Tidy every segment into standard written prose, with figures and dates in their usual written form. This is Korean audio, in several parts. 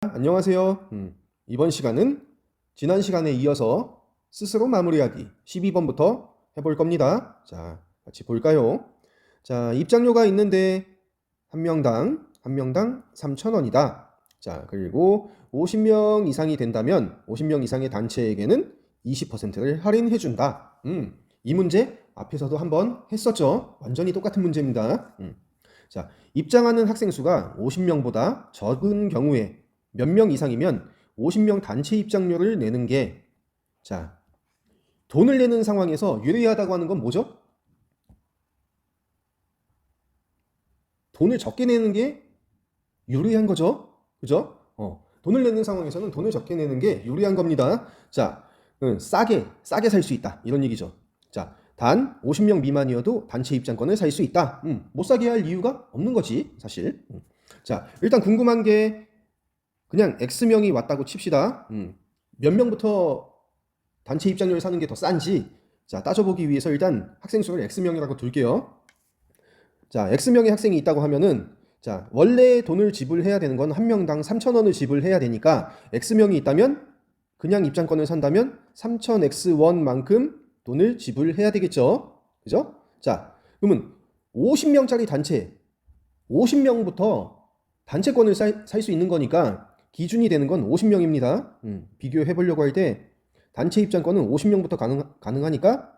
안녕하세요. 이번 시간은 지난 시간에 이어서 스스로 마무리하기 12번부터 해볼 겁니다. 자, 같이 볼까요? 자, 입장료가 있는데 한 명당 3,000원이다. 자, 그리고 50명 이상이 된다면 50명 이상의 단체에게는 20%를 할인해 준다. 이 문제 앞에서도 한번 했었죠. 완전히 똑같은 문제입니다. 자, 입장하는 학생 수가 50명보다 적은 경우에 몇 명 이상이면 50명 단체 입장료를 내는 게, 자, 돈을 내는 상황에서 유리하다고 하는 건 뭐죠? 돈을 적게 내는 게 유리한 거죠. 그죠? 돈을 내는 상황에서는 돈을 적게 내는 게 유리한 겁니다. 자, 싸게 살 수 있다. 이런 얘기죠. 자, 단 50명 미만이어도 단체 입장권을 살 수 있다. 못 사게 할 이유가 없는 거지, 사실. 자, 일단 궁금한 게 그냥 X명이 왔다고 칩시다. 몇 명부터 단체 입장료를 사는 게 더 싼지, 자, 따져보기 위해서 일단 학생 수를 X명이라고 둘게요. 자, X명의 학생이 있다고 하면은, 자, 원래 돈을 지불해야 되는 건 한 명당 3,000원을 지불해야 되니까 X명이 있다면 그냥 입장권을 산다면 3,000X1만큼 돈을 지불해야 되겠죠. 그죠? 자, 그러면 50명짜리 단체, 50명부터 단체권을 살 수 있는 거니까 기준이 되는 건 50명입니다. 비교해 보려고 할 때 단체 입장권은 50명부터 가능하니까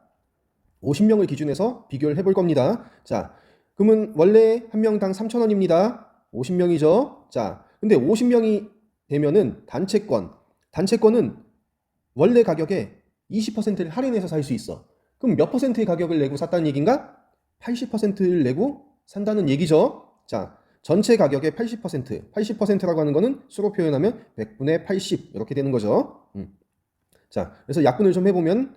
50명을 기준해서 비교를 해볼 겁니다. 자, 그러면 원래 한 명당 3,000원입니다. 50명이죠. 자, 근데 50명이 되면은 단체권은 원래 가격에 20%를 할인해서 살 수 있어. 그럼 몇 퍼센트의 가격을 내고 샀다는 얘기인가? 80%를 내고 산다는 얘기죠. 자, 전체 가격의 80%라고 하는 거는 수로 표현하면 100분의 80 이렇게 되는 거죠. 자, 그래서 약분을 좀 해보면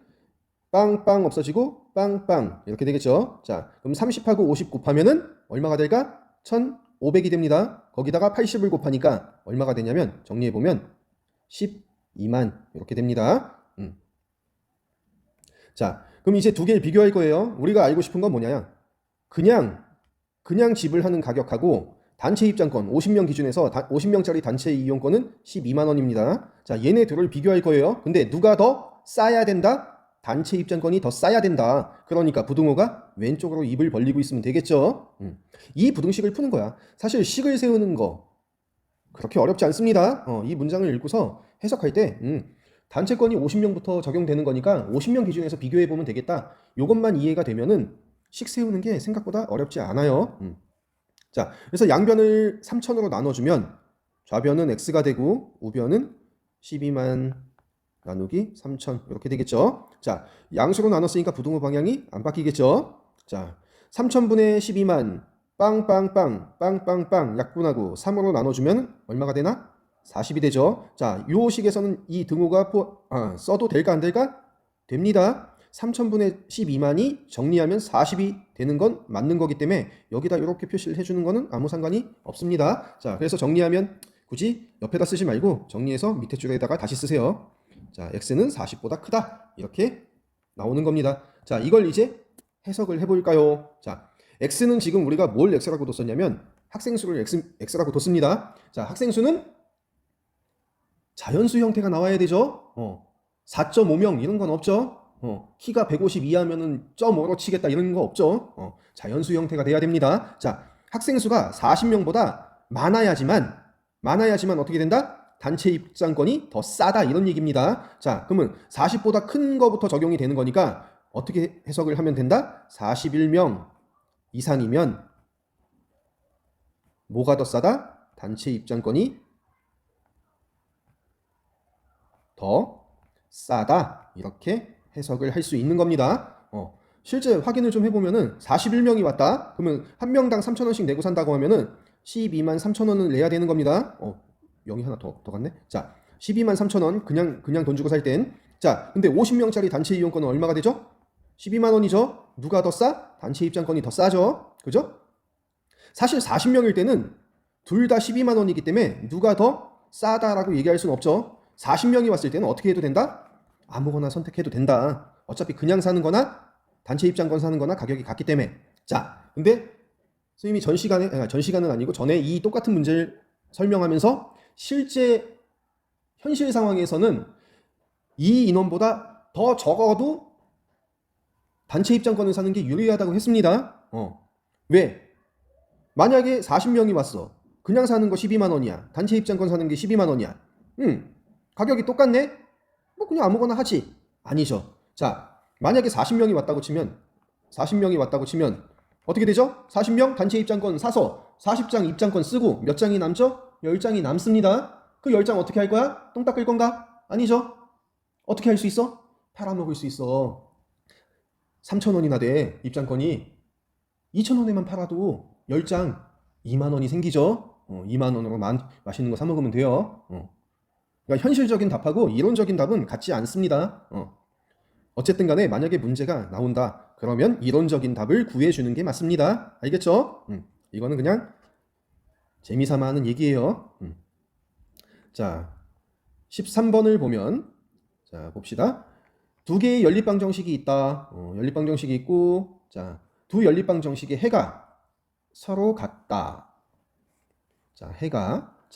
빵빵 없어지고 빵빵 이렇게 되겠죠. 자, 그럼 30하고 50 곱하면은 얼마가 될까? 1,500이 됩니다. 거기다가 80을 곱하니까 얼마가 되냐면 정리해보면 12만 이렇게 됩니다. 자, 그럼 이제 두 개를 비교할 거예요. 우리가 알고 싶은 건 뭐냐? 그냥 지불하는 가격하고 단체 입장권 50명 기준에서 50명짜리 단체 이용권은 12만 원입니다. 자, 얘네 둘을 비교할 거예요. 근데 누가 더 싸야 된다? 단체 입장권이 더 싸야 된다. 그러니까 부등호가 왼쪽으로 입을 벌리고 있으면 되겠죠. 이 부등식을 푸는 거야. 사실 식을 세우는 거 그렇게 어렵지 않습니다. 이 문장을 읽고서 해석할 때 단체권이 50명부터 적용되는 거니까 50명 기준에서 비교해 보면 되겠다. 이것만 이해가 되면은 식 세우는 게 생각보다 어렵지 않아요. 자, 그래서 양변을 3,000으로 나눠주면 좌변은 x가 되고 우변은 12만 나누기 3,000 이렇게 되겠죠. 자, 양수로 나눴으니까 부등호 방향이 안 바뀌겠죠. 자, 3,000분의 12만 빵빵빵 약분하고 3으로 나눠주면 얼마가 되나? 40이 되죠. 자, 요 식에서는 이 등호가 써도 될까 안 될까? 됩니다. 3,000분의 12만이 정리하면 40이 되는 건 맞는 거기 때문에 여기다 이렇게 표시를 해주는 거는 아무 상관이 없습니다. 자, 그래서 정리하면 굳이 옆에다 쓰지 말고 정리해서 밑에 줄에다가 다시 쓰세요. 자, x는 40보다 크다 이렇게 나오는 겁니다. 자, 이걸 이제 해석을 해볼까요? 자, x는 지금 우리가 뭘 x라고 뒀었냐면 학생수를 x라고 뒀습니다. 자, 학생수는 자연수 형태가 나와야 되죠. 4.5명 이런 건 없죠. 키가 150 이하면은 0.5로 치겠다 이런 거 없죠. 자연수 형태가 돼야 됩니다. 자, 학생수가 40명보다 많아야지만 어떻게 된다? 단체 입장권이 더 싸다 이런 얘기입니다. 자, 그러면 40보다 큰 거부터 적용이 되는 거니까 어떻게 해석을 하면 된다? 41명 이상이면 뭐가 더 싸다? 단체 입장권이 더 싸다 이렇게 해석을 할 수 있는 겁니다. 실제 확인을 좀 해보면은 41명이 왔다. 그러면 한 명당 3,000원씩 내고 산다고 하면은 12만 3,000원을 내야 되는 겁니다. 0이 하나 더 갔네. 자, 12만 3,000원 그냥 돈 주고 살 땐. 자, 근데 50명짜리 단체 이용권은 얼마가 되죠? 12만 원이죠. 누가 더 싸? 단체 입장권이 더 싸죠. 그죠? 사실 40명일 때는 둘 다 12만 원이기 때문에 누가 더 싸다라고 얘기할 수는 없죠. 40명이 왔을 때는 어떻게 해도 된다? 아무거나 선택해도 된다. 어차피 그냥 사는 거나 단체 입장권 사는 거나 가격이 같기 때문에. 자, 근데 선생님이 전시간은 아니고 전에 이 똑같은 문제를 설명하면서 실제 현실 상황에서는 이 인원보다 더 적어도 단체 입장권을 사는 게 유리하다고 했습니다. 왜? 만약에 40명이 왔어. 그냥 사는 거 12만 원이야. 단체 입장권 사는 게 12만 원이야. 가격이 똑같네? 뭐 그냥 아무거나 하지. 아니죠. 자, 만약에 40명이 왔다고 치면 어떻게 되죠? 40명 단체 입장권 사서 40장 입장권 쓰고 몇 장이 남죠? 10장이 남습니다. 그 10장 어떻게 할 거야? 똥 닦을 건가? 아니죠. 어떻게 할 수 있어? 팔아먹을 수 있어. 3,000원이나 돼, 입장권이. 2,000원에만 팔아도 10장 2만 원이 생기죠. 2만 원으로 맛있는 거 사 먹으면 돼요. 그러니까 현실적인 답하고 이론적인 답은 같지 않습니다. 어쨌든 간에 만약에 문제가 나온다. 그러면 이론적인 답을 구해주는 게 맞습니다. 알겠죠? 이거는 그냥 재미삼아 하는 얘기예요. 자, 13번을 보면, 자, 봅시다. 두 개의 연립방 정식이 있다. 연립방 정식이 있고, 자, 두 연립방 정식의 해가 서로 같다. 자,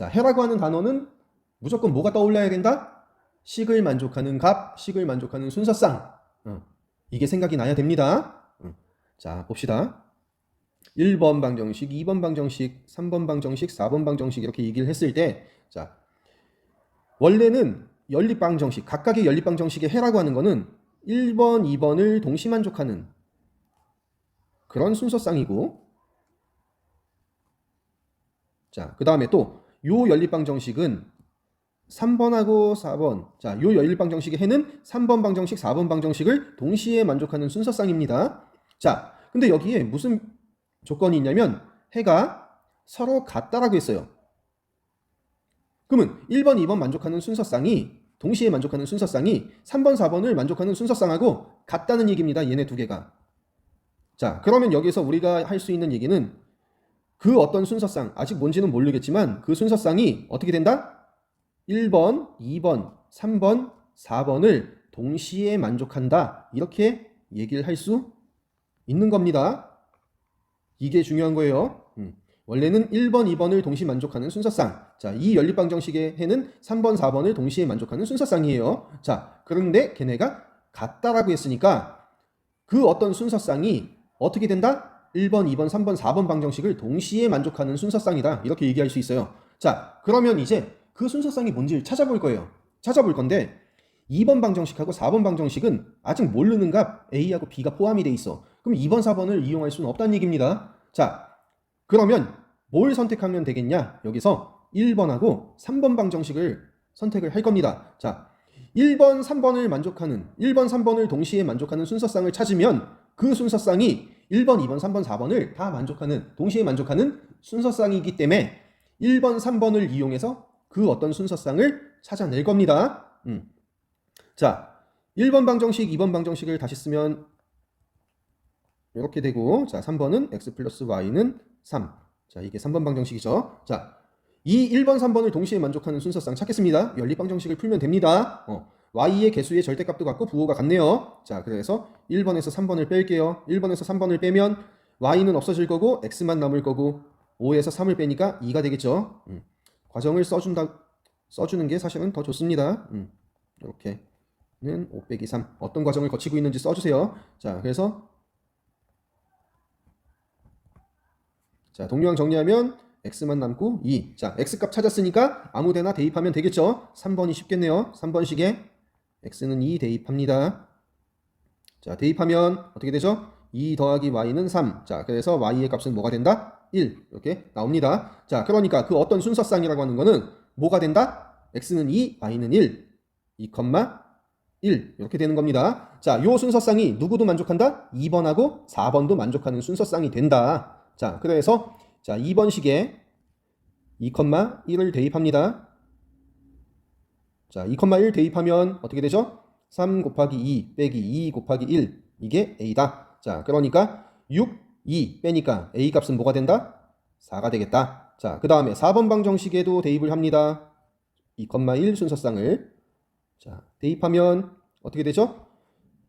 해라고 하는 단어는 무조건 뭐가 떠올라야 된다? 식을 만족하는 값, 식을 만족하는 순서쌍. 이게 생각이 나야 됩니다. 자, 봅시다. 1번 방정식, 2번 방정식, 3번 방정식, 4번 방정식 이렇게 얘기를 했을 때, 자, 원래는 연립방정식, 각각의 연립방정식의 해라고 하는 거는 1번, 2번을 동시만족하는 그런 순서쌍이고, 자, 그 다음에 또 요 연립방정식은 3번하고 4번, 자, 요 연립방정식의 해는 3번 방정식, 4번 방정식을 동시에 만족하는 순서쌍입니다. 자, 근데 여기에 무슨 조건이 있냐면 해가 서로 같다라고 했어요. 그러면 1번, 2번 만족하는 순서쌍이 동시에 만족하는 순서쌍이 3번, 4번을 만족하는 순서쌍하고 같다는 얘기입니다. 얘네 두 개가. 자, 그러면 여기서 우리가 할 수 있는 얘기는 그 어떤 순서쌍, 아직 뭔지는 모르겠지만 그 순서쌍이 어떻게 된다? 1번, 2번, 3번, 4번을 동시에 만족한다. 이렇게 얘기를 할 수 있는 겁니다. 이게 중요한 거예요. 원래는 1번, 2번을 동시 만족하는 순서쌍. 자, 이 연립방정식의 해는 3번, 4번을 동시에 만족하는 순서쌍이에요. 자, 그런데 걔네가 같다라고 했으니까 그 어떤 순서쌍이 어떻게 된다? 1번, 2번, 3번, 4번 방정식을 동시에 만족하는 순서쌍이다. 이렇게 얘기할 수 있어요. 자, 그러면 이제 그 순서쌍이 뭔지를 찾아볼 거예요. 찾아볼 건데 2번 방정식하고 4번 방정식은 아직 모르는 값 A하고 B가 포함이 돼 있어. 그럼 2번, 4번을 이용할 수는 없다는 얘기입니다. 자, 그러면 뭘 선택하면 되겠냐? 여기서 1번하고 3번 방정식을 선택을 할 겁니다. 자, 1번, 3번을 만족하는 1번, 3번을 동시에 만족하는 순서쌍을 찾으면 그 순서쌍이 1번, 2번, 3번, 4번을 다 만족하는 동시에 만족하는 순서쌍이기 때문에 1번, 3번을 이용해서 그 어떤 순서쌍을 찾아낼 겁니다. 자, 1번 방정식, 2번 방정식을 다시 쓰면 이렇게 되고, 자, 3번은 x 플러스 y는 3. 자, 이게 3번 방정식이죠. 자, 이 1번, 3번을 동시에 만족하는 순서쌍 찾겠습니다. 연립 방정식을 풀면 됩니다. y의 개수의 절대값도 같고 부호가 같네요. 자, 그래서 1번에서 3번을 뺄게요. 1번에서 3번을 빼면 y는 없어질 거고 x만 남을 거고 5에서 3을 빼니까 2가 되겠죠. 과정을 써주는 게 사실은 더 좋습니다. 이렇게는 5 빼기 3. 어떤 과정을 거치고 있는지 써주세요. 자, 그래서 자, 동료항 정리하면 x만 남고 2. 자, x값 찾았으니까 아무데나 대입하면 되겠죠. 3번이 쉽겠네요. 3번식에 x는 2 대입합니다. 자, 대입하면 어떻게 되죠? 2 더하기 y는 3. 자, 그래서 y의 값은 뭐가 된다? 1. 이렇게 나옵니다. 자, 그러니까 그 어떤 순서쌍이라고 하는 거는 뭐가 된다? x는 2, y는 1. 2, 1. 이렇게 되는 겁니다. 자, 요 순서쌍이 누구도 만족한다? 2번하고 4번도 만족하는 순서쌍이 된다. 자, 그래서 자, 2번식에 2,1을 대입합니다. 자, 2,1 대입하면 어떻게 되죠? 3 곱하기 2 빼기 2 곱하기 1. 이게 A다. 자, 그러니까 6, 2 빼니까 A 값은 뭐가 된다? 4가 되겠다. 자, 그 다음에 4번 방정식에도 대입을 합니다. 2,1 순서쌍을. 자, 대입하면 어떻게 되죠?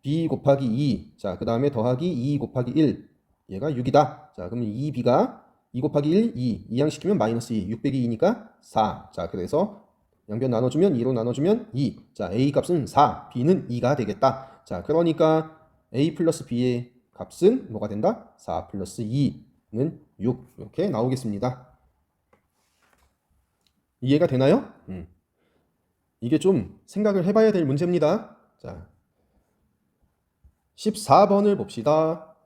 B 곱하기 2. 자, 그 다음에 더하기 2 곱하기 1. 얘가 6이다. 자, 그러면 2B가 2 곱하기 1, 2. 이항시키면 마이너스 2. 6 빼기 2니까 4. 자, 그래서 양변 나눠주면 2로 나눠주면 2. 자, A 값은 4, B는 2가 되겠다. 자, 그러니까 A 플러스 B의 값은 뭐가 된다? 4 플러스 2는 6. 이렇게 나오겠습니다. 이해가 되나요? 이게 좀 생각을 해봐야 될 문제입니다. 자, 14번을 봅시다.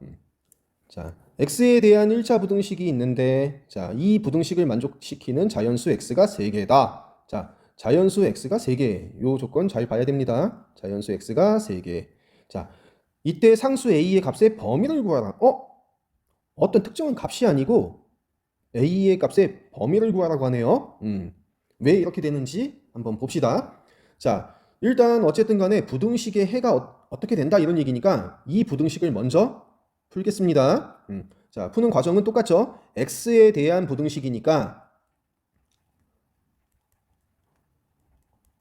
자, x에 대한 1차 부등식이 있는데, 자, 이 부등식을 만족시키는 자연수 x가 3개다. 자, 자연수 x가 3개. 요 조건 잘 봐야 됩니다. 자연수 x가 3개. 자, 이때 상수 a의 값의 범위를 구하라. 어떤 특정한 값이 아니고 a의 값의 범위를 구하라고 하네요. 왜 이렇게 되는지 한번 봅시다. 자, 일단 어쨌든 간에 부등식의 해가 어떻게 된다 이런 얘기니까 이 부등식을 먼저 풀겠습니다. 자, 푸는 과정은 똑같죠. x에 대한 부등식이니까,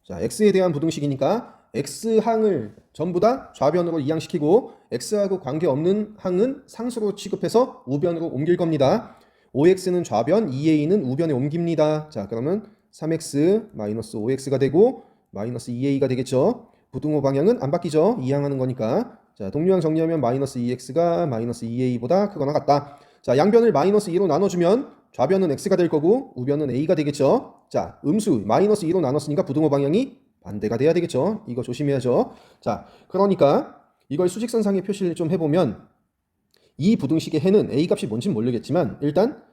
자, x에 대한 부등식이니까 x항을 전부 다 좌변으로 이항시키고 x하고 관계없는 항은 상수로 취급해서 우변으로 옮길 겁니다. 5x는 좌변, 2a는 우변에 옮깁니다. 자, 그러면 3x 마이너스 5x가 되고 마이너스 2a가 되겠죠. 부등호 방향은 안 바뀌죠. 이항하는 거니까. 자, 동류항 정리하면 마이너스 2x가 마이너스 2a보다 크거나 같다. 자, 양변을 마이너스 2로 나눠주면 좌변은 x가 될 거고 우변은 a가 되겠죠. 자, 음수 마이너스 2로 나눴으니까 부등호 방향이 반대가 돼야 되겠죠. 이거 조심해야죠. 자, 그러니까 이걸 수직선상에 표시를 좀 해보면 이 부등식의 해는 a 값이 뭔진 모르겠지만 일단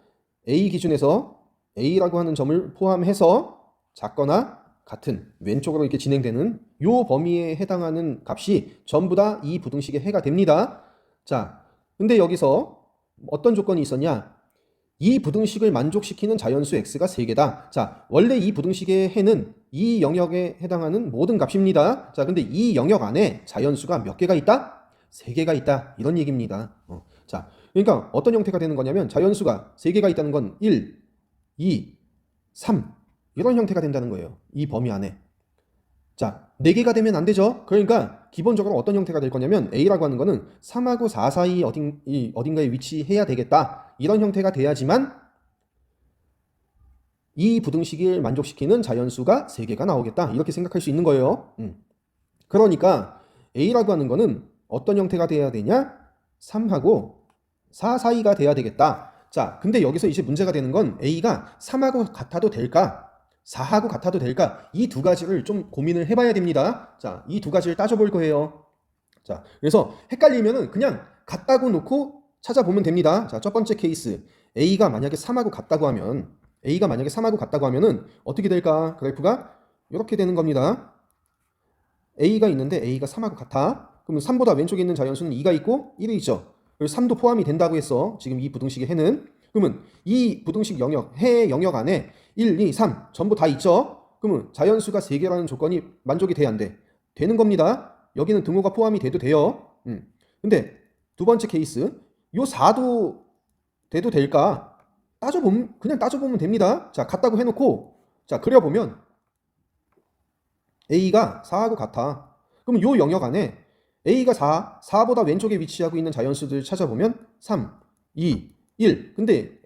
a 기준에서 a라고 하는 점을 포함해서 작거나 같은 왼쪽으로 이렇게 진행되는 요 범위에 해당하는 값이 전부 다 이 부등식의 해가 됩니다. 자, 근데 여기서 어떤 조건이 있었냐? 이 부등식을 만족시키는 자연수 x가 3개다. 자, 원래 이 부등식의 해는 이 영역에 해당하는 모든 값입니다. 자, 근데 이 영역 안에 자연수가 몇 개가 있다? 3개가 있다. 이런 얘기입니다. 자, 그러니까 어떤 형태가 되는 거냐면 자연수가 3개가 있다는 건 1, 2, 3 이런 형태가 된다는 거예요. 이 범위 안에. 자, 4개가 되면 안 되죠. 그러니까 기본적으로 어떤 형태가 될 거냐면 A라고 하는 거는 3하고 4 사이 어딘가에 위치해야 되겠다. 이런 형태가 돼야지만 이 부등식을 만족시키는 자연수가 3개가 나오겠다. 이렇게 생각할 수 있는 거예요. 그러니까 A라고 하는 거는 어떤 형태가 돼야 되냐? 3하고 4 사이가 돼야 되겠다. 자, 근데 여기서 이제 문제가 되는 건 A가 3하고 같아도 될까? 4하고 같아도 될까? 이 두 가지를 좀 고민을 해봐야 됩니다. 자, 이 두 가지를 따져볼 거예요. 자, 그래서 헷갈리면은 그냥 같다고 놓고 찾아보면 됩니다. 자, 첫 번째 케이스. A가 만약에 3하고 같다고 하면은 어떻게 될까? 그래프가 이렇게 되는 겁니다. A가 있는데 A가 3하고 같아. 그러면 3보다 왼쪽에 있는 자연수는 2가 있고 1이 있죠. 그래서 3도 포함이 된다고 했어. 지금 이 부등식의 해는. 그러면 이 부등식 영역, 해 영역 안에 1, 2, 3 전부 다 있죠. 그러면 자연수가 3개라는 조건이 만족이 돼야 안 돼? 되는 겁니다. 여기는 등호가 포함이 돼도 돼요. 근데 두 번째 케이스, 요 4도 돼도 될까? 그냥 따져보면 됩니다. 자, 같다고 해놓고, 자, 그려보면 A가 4하고 같아. 그럼 요 영역 안에 A가 4보다 왼쪽에 위치하고 있는 자연수들 찾아보면 3, 2, 1. 근데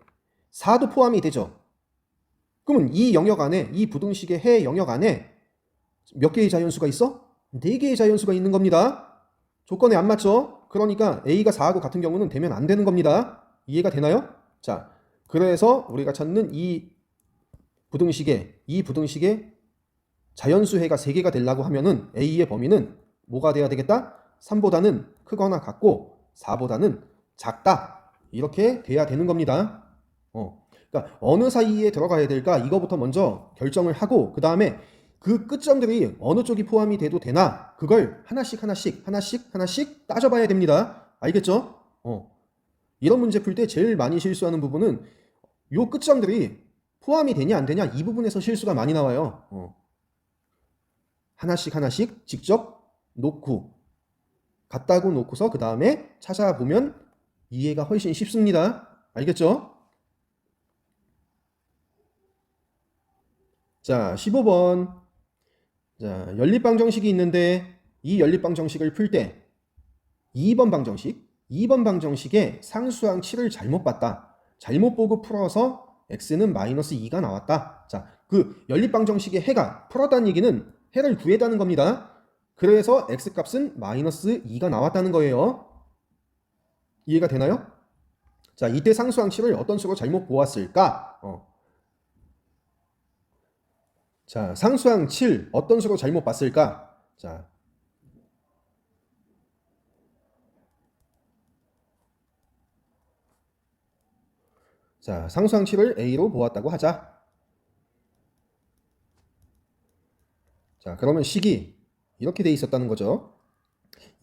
4도 포함이 되죠. 그러면 이 영역 안에, 이 부등식의 해 영역 안에 몇 개의 자연수가 있어? 4개의 자연수가 있는 겁니다. 조건에 안 맞죠? 그러니까 A가 4하고 같은 경우는 되면 안 되는 겁니다. 이해가 되나요? 자, 그래서 우리가 찾는 이 부등식의 자연수해가 3개가 되려고 하면은 A의 범위는 뭐가 돼야 되겠다? 3보다는 크거나 같고 4보다는 작다. 이렇게 돼야 되는 겁니다. 그러니까 어느 사이에 들어가야 될까? 이거부터 먼저 결정을 하고 그 다음에 그 끝점들이 어느 쪽이 포함이 돼도 되나? 그걸 하나씩 따져봐야 됩니다. 알겠죠? 이런 문제 풀 때 제일 많이 실수하는 부분은 요 끝점들이 포함이 되냐 안 되냐 이 부분에서 실수가 많이 나와요. 하나씩 직접 놓고 같다고 놓고서 그 다음에 찾아보면 이해가 훨씬 쉽습니다. 알겠죠? 자, 15번. 자, 연립방정식이 있는데 이 연립방정식을 풀 때 2번 방정식에 상수항 7을 잘못 봤다. 잘못 보고 풀어서 x는 마이너스 2가 나왔다. 자, 그 연립방정식의 해가 풀었다는 얘기는 해를 구했다는 겁니다. 그래서 x값은 마이너스 2가 나왔다는 거예요. 이해가 되나요? 자, 이때 상수항치를 어떤 식으로 잘못 보았을까? 자, 상수항 7 어떤 식으로 잘못 봤을까? 자, 상수항 7을 a로 보았다고 하자. 자, 그러면 식이 이렇게 돼 있었다는 거죠.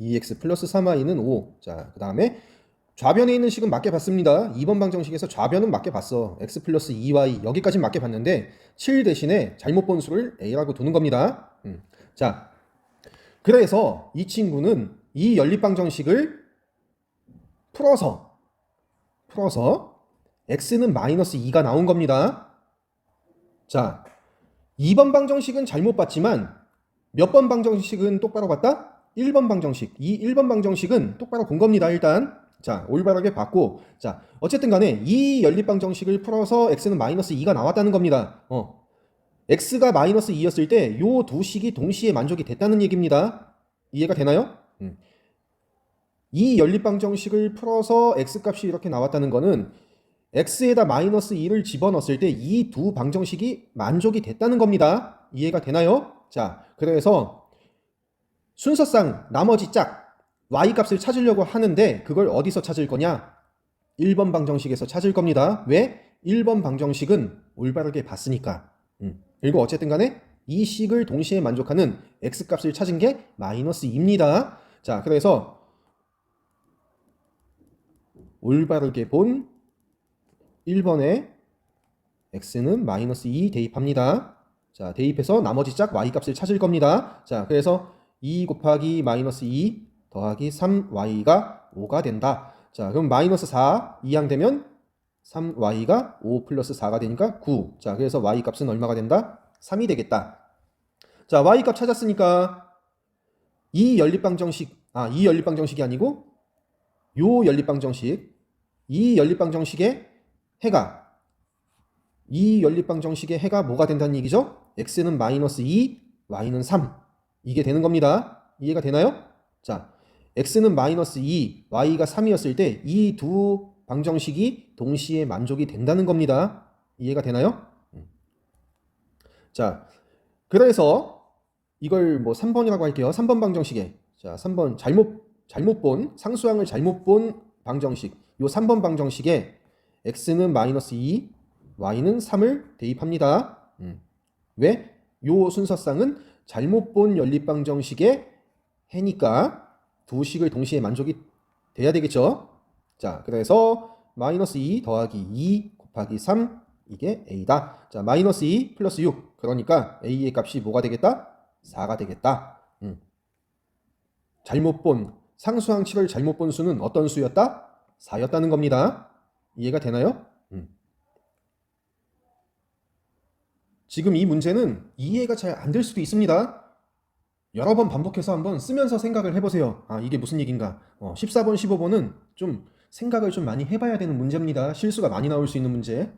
2x 플러스 3y는 5. 자, 그 다음에 좌변에 있는 식은 맞게 봤습니다. 2번 방정식에서 좌변은 맞게 봤어. x 플러스 2y 여기까지 맞게 봤는데 7 대신에 잘못 본 수를 a라고 두는 겁니다. 자, 그래서 이 친구는 이 연립방정식을 풀어서 x는 마이너스 2가 나온 겁니다. 자, 2번 방정식은 잘못 봤지만 몇 번 방정식은 똑바로 봤다? 1번 방정식. 이 1번 방정식은 똑바로 본 겁니다. 일단 자, 올바르게 봤고, 자, 어쨌든 간에 이 연립방정식을 풀어서 x는 마이너스 2가 나왔다는 겁니다. x가 마이너스 2였을 때 요 두 식이 동시에 만족이 됐다는 얘기입니다. 이해가 되나요? 이 연립방정식을 풀어서 x값이 이렇게 나왔다는 거는 x에다 마이너스 2를 집어넣었을 때 이 두 방정식이 만족이 됐다는 겁니다. 이해가 되나요? 자, 그래서 순서상 나머지 짝 y값을 찾으려고 하는데 그걸 어디서 찾을 거냐? 1번 방정식에서 찾을 겁니다. 왜? 1번 방정식은 올바르게 봤으니까. 그리고 어쨌든 간에 이 식을 동시에 만족하는 x값을 찾은 게 마이너스 2입니다. 자, 그래서 올바르게 본 1번에 x는 마이너스 2 대입합니다. 자, 대입해서 나머지 짝 y값을 찾을 겁니다. 자, 그래서 2 곱하기 마이너스 2 더하기 3y가 5가 된다. 자, 그럼 마이너스 4 이항되면 3y가 5 플러스 4가 되니까 9. 자, 그래서 y값은 얼마가 된다? 3이 되겠다. 자, y값 찾았으니까 이 연립방정식이 아니고 요 연립방정식, 이 연립방정식의 해가 뭐가 된다는 얘기죠? x는 마이너스 2, y는 3. 이게 되는 겁니다. 이해가 되나요? 자, x는 마이너스 2, y가 3이었을 때 이 두 방정식이 동시에 만족이 된다는 겁니다. 이해가 되나요? 자, 그래서 이걸 뭐 3번이라고 할게요. 3번 방정식에, 자, 3번 잘못 본, 상수항을 잘못 본 방정식, 요 3번 방정식에 x는 마이너스 2, y는 3을 대입합니다. 왜? 요 순서상은 잘못 본 연립방정식의 해니까 두 식을 동시에 만족이 돼야 되겠죠. 자, 그래서 마이너스 2 더하기 2 곱하기 3 이게 a다. 자, 마이너스 2 플러스 6 그러니까 a의 값이 뭐가 되겠다? 4가 되겠다. 잘못 본 상수항 7을 잘못 본 수는 어떤 수였다? 4였다는 겁니다. 이해가 되나요? 지금 이 문제는 이해가 잘 안 될 수도 있습니다. 여러 번 반복해서 한번 쓰면서 생각을 해보세요. 아, 이게 무슨 얘기인가? 14번, 15번은 좀 생각을 좀 많이 해봐야 되는 문제입니다. 실수가 많이 나올 수 있는 문제.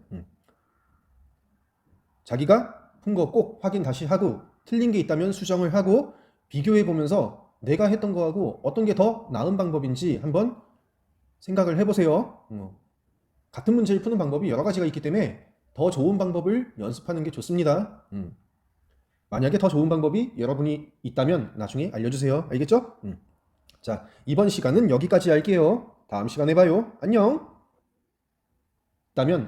자기가 푼 거 꼭 확인 다시 하고 틀린 게 있다면 수정을 하고 비교해 보면서 내가 했던 거하고 어떤 게 더 나은 방법인지 한번 생각을 해보세요. 같은 문제를 푸는 방법이 여러 가지가 있기 때문에 더 좋은 방법을 연습하는 게 좋습니다. 만약에 더 좋은 방법이 여러분이 있다면 나중에 알려주세요. 알겠죠? 자, 이번 시간은 여기까지 할게요. 다음 시간에 봐요. 안녕. 있다면